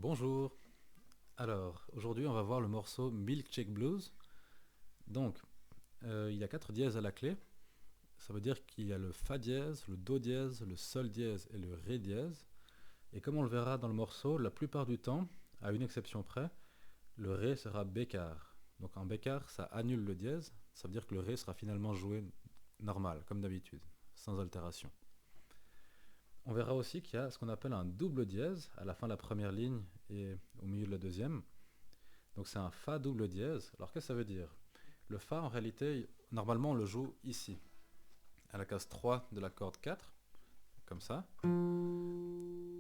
Bonjour. Alors, aujourd'hui, on va voir le morceau Milkshake Blues. Donc, il y a 4 dièses à la clé. Ça veut dire qu'il y a le Fa dièse, le Do dièse, le Sol dièse et le Ré dièse. Et comme on le verra dans le morceau, la plupart du temps, à une exception près, le Ré sera bécard. Donc en bécard, ça annule le dièse. Ça veut dire que le Ré sera finalement joué normal, comme d'habitude, sans altération. On verra aussi qu'il y a ce qu'on appelle un double dièse à la fin de la première ligne et au milieu de la deuxième. Donc c'est un Fa double dièse. Alors qu'est-ce que ça veut dire? Le Fa en réalité, normalement on le joue ici, à la case 3 de la corde 4, comme ça.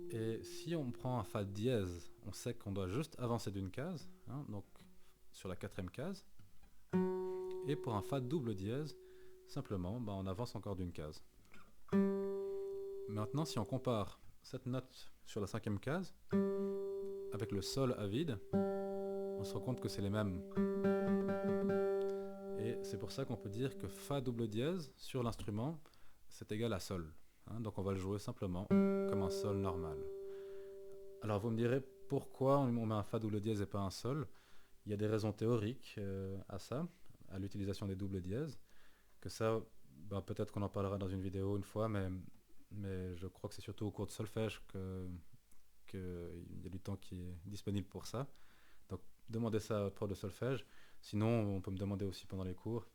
Et si on prend un Fa dièse, on sait qu'on doit juste avancer d'une case, hein, donc sur la quatrième case. Et pour un Fa double dièse, simplement on avance encore d'une case. Maintenant si on compare cette note sur la cinquième case avec le Sol à vide, on se rend compte que c'est les mêmes. Et c'est pour ça qu'on peut dire que Fa double dièse sur l'instrument, c'est égal à Sol. Hein, donc on va le jouer simplement comme un Sol normal. Alors vous me direz pourquoi on met un Fa double dièse et pas un Sol. Il y a des raisons théoriques à ça, à l'utilisation des doubles dièses. Que ça, peut-être qu'on en parlera dans une vidéo une fois, mais je crois que c'est surtout au cours de solfège qu'il y a du temps qui est disponible pour ça. Donc demandez ça au prof de solfège. Sinon, on peut me demander aussi pendant les cours.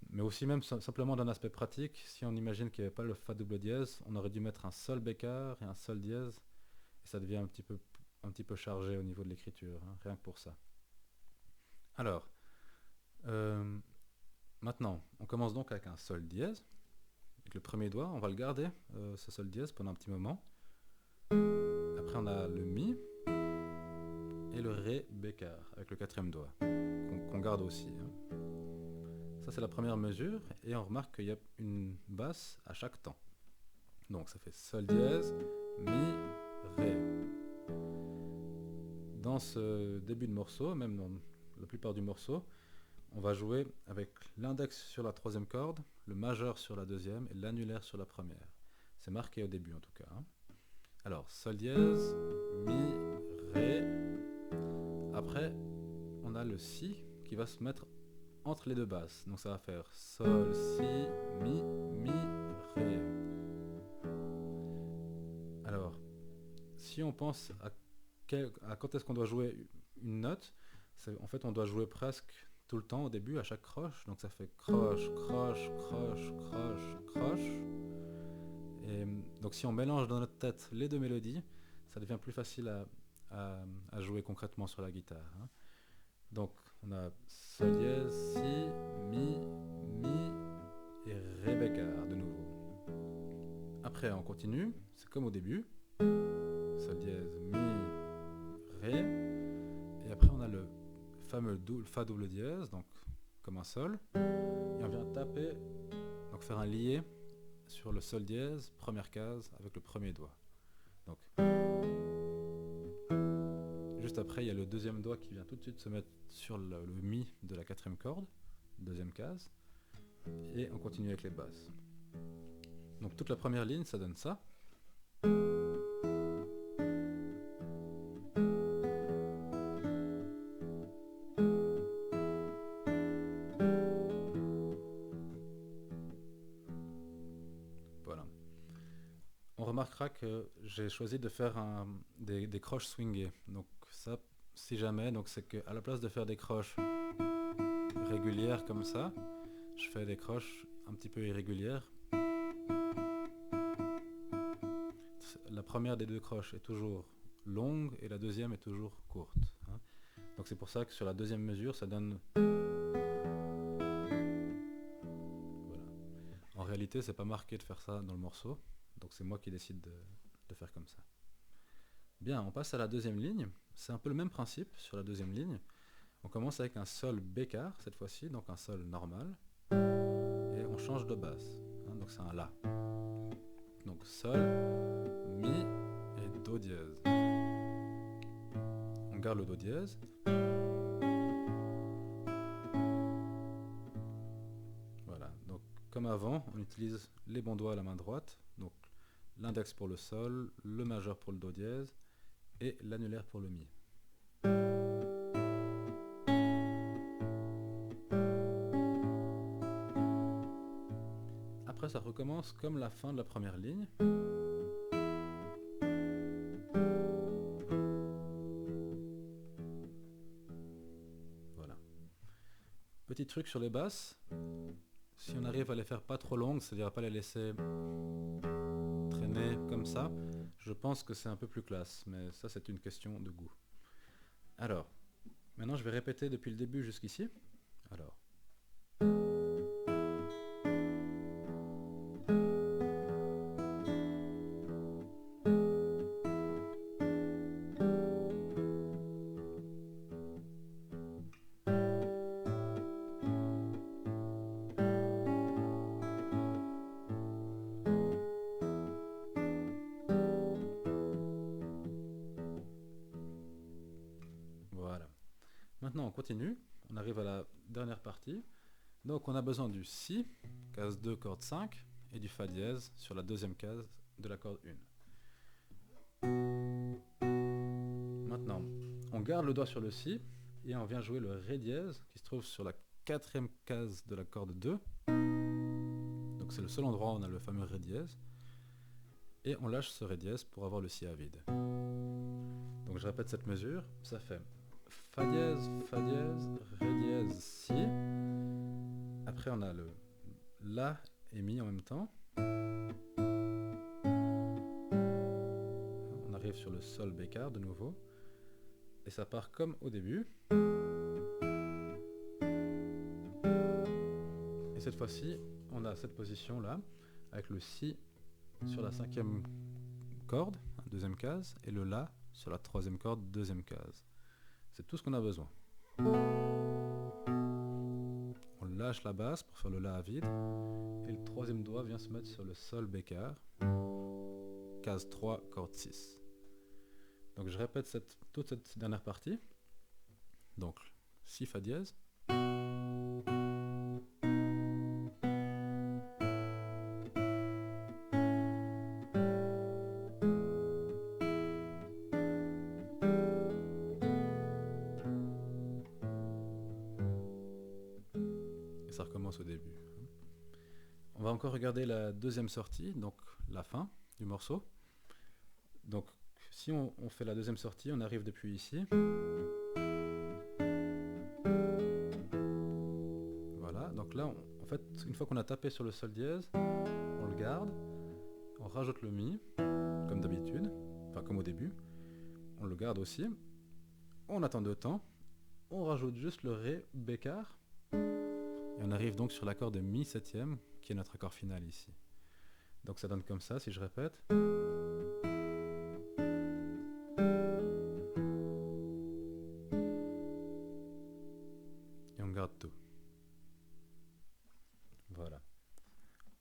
Mais aussi même simplement d'un aspect pratique, si on imagine qu'il n'y avait pas le Fa double dièse, on aurait dû mettre un Sol bécard et un Sol dièse, et ça devient un petit peu chargé au niveau de l'écriture, hein, rien que pour ça. Alors, euh, maintenant, on commence donc avec un Sol dièse. Avec le premier doigt, on va le garder, ce Sol dièse, pendant un petit moment. Après, on a le Mi et le Ré bécard, avec le quatrième doigt, qu'on garde aussi. Hein. Ça, c'est la première mesure, et on remarque qu'il y a une basse à chaque temps. Donc, ça fait Sol dièse, Mi, Ré. Dans ce début de morceau, même dans la plupart du morceau, on va jouer avec l'index sur la troisième corde, le majeur sur la deuxième et l'annulaire sur la première. C'est marqué au début en tout cas. Hein. Alors, Sol dièse, Mi, Ré. Après, on a le Si qui va se mettre entre les deux basses. Donc ça va faire Sol, Si, Mi, Mi, Ré. Alors, si on pense à quand est-ce qu'on doit jouer une note, en fait on doit jouer presque tout le temps au début, à chaque croche. Donc ça fait croche, croche, croche, croche, croche. Et donc si on mélange dans notre tête les deux mélodies, ça devient plus facile à jouer concrètement sur la guitare. Hein. Donc on a Sol dièse, Si, Mi, Mi et Ré bécard de nouveau. Après on continue, c'est comme au début. Sol dièse, Mi, Ré. Et après on a le fameux Fa double dièse, donc comme un Sol. Et on vient taper, donc faire un lié sur le Sol dièse, première case, avec le premier doigt. Donc, juste après, il y a le deuxième doigt qui vient tout de suite se mettre sur le Mi de la quatrième corde, deuxième case, et on continue avec les basses. Donc toute la première ligne, ça donne ça. Voilà. On remarquera que j'ai choisi de faire des croches swingées. Donc ça, si jamais, donc c'est qu'à la place de faire des croches régulières comme ça, je fais des croches un petit peu irrégulières. La première des deux croches est toujours longue et la deuxième est toujours courte. Hein. Donc c'est pour ça que sur la deuxième mesure, ça donne... Voilà. En réalité, c'est pas marqué de faire ça dans le morceau, donc c'est moi qui décide de faire comme ça. Bien, on passe à la deuxième ligne. C'est un peu le même principe sur la deuxième ligne. On commence avec un Sol bécard cette fois-ci, donc un Sol normal, et on change de basse. Hein, donc c'est un La. Donc Sol, Mi et Do dièse. On garde le Do dièse. Voilà, donc comme avant, on utilise les bons doigts à la main droite, donc l'index pour le Sol, le majeur pour le Do dièse, et l'annulaire pour le mi. Après, ça recommence comme la fin de la première ligne. Voilà. Petit truc sur les basses, si on arrive à les faire pas trop longues, c'est-à-dire à pas les laisser traîner comme ça, je pense que c'est un peu plus classe, mais ça c'est une question de goût. Alors, maintenant je vais répéter depuis le début jusqu'ici. Alors. Voilà. Maintenant on continue, on arrive à la dernière partie. Donc on a besoin du Si, case 2, corde 5, et du Fa dièse sur la deuxième case de la corde 1. Maintenant, on garde le doigt sur le Si, et on vient jouer le Ré dièse, qui se trouve sur la quatrième case de la corde 2. Donc c'est le seul endroit où on a le fameux Ré dièse. Et on lâche ce Ré dièse pour avoir le Si à vide. Donc je répète cette mesure, ça fait Fa dièse, Ré dièse, Si. Après on a le La et Mi en même temps. On arrive sur le Sol bécard de nouveau. Et ça part comme au début. Et cette fois-ci, on a cette position là, avec le Si sur la cinquième corde, deuxième case, et le La sur la troisième corde, deuxième case. C'est tout ce qu'on a besoin. On lâche la basse pour faire le La à vide, et le troisième doigt vient se mettre sur le Sol bécard, case 3, corde 6. Donc je répète toute cette dernière partie. Donc Si Fa dièse. Et ça recommence au début. On va encore regarder la deuxième sortie, donc la fin du morceau. Donc si on fait la deuxième sortie, on arrive depuis ici. Voilà, donc là, en fait, une fois qu'on a tapé sur le Sol dièse, on le garde, on rajoute le Mi, comme d'habitude, enfin comme au début. On le garde aussi. On attend 2 temps. On rajoute juste le Ré bécard. Et on arrive donc sur l'accord de Mi septième, qui est notre accord final ici. Donc ça donne comme ça, si je répète. Et on garde tout. Voilà.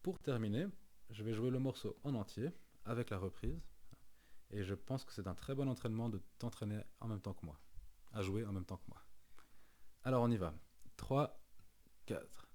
Pour terminer, je vais jouer le morceau en entier, avec la reprise. Et je pense que c'est un très bon entraînement de t'entraîner en même temps que moi. À jouer en même temps que moi. Alors on y va. 3, 4.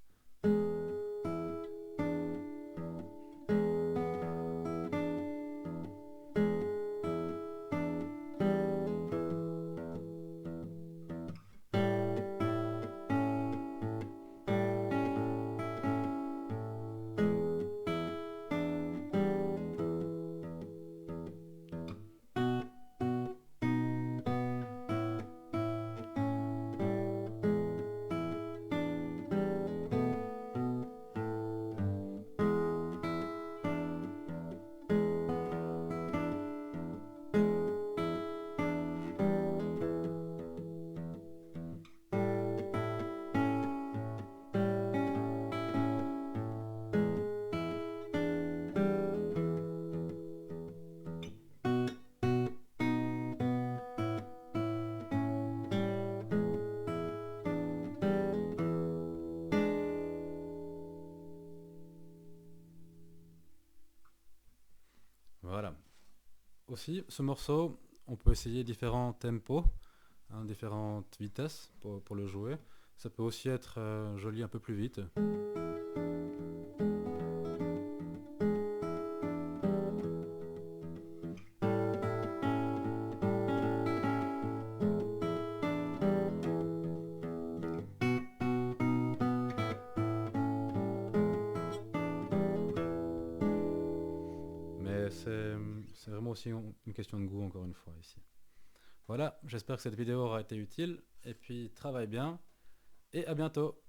Voilà. Aussi, ce morceau, on peut essayer différents tempos, différentes vitesses pour le jouer. Ça peut aussi être joli un peu plus vite. c'est vraiment aussi une question de goût, encore une fois, ici. Voilà, j'espère que cette vidéo aura été utile, et puis travaille bien, et à bientôt.